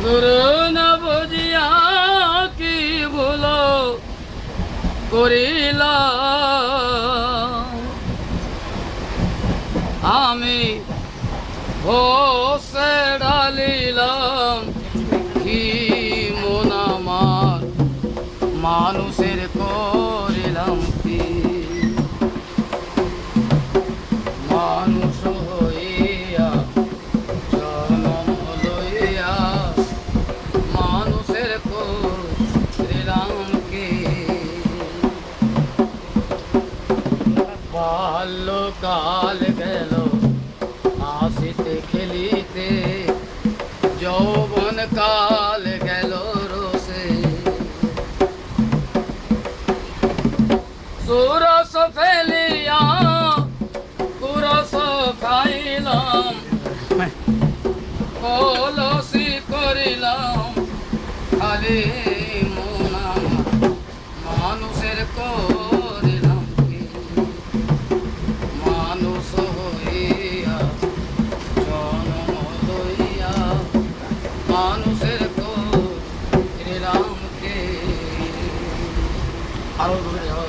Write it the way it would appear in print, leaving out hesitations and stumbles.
গুরু না বুঝিয়া কি ভুল করিলাম আমি হোসে ডালিলাম কি মন আমার মানুষের করিলাম কি মানুষ হইয়া জনম লইয়া মানুষের করিলাম কি বাল্যকাল গেল হাসিতে খেলিতে যৌবন কাল গেল রোষে সুরস ফেলিয়া কুরস খাইলাম কলসি করিলাম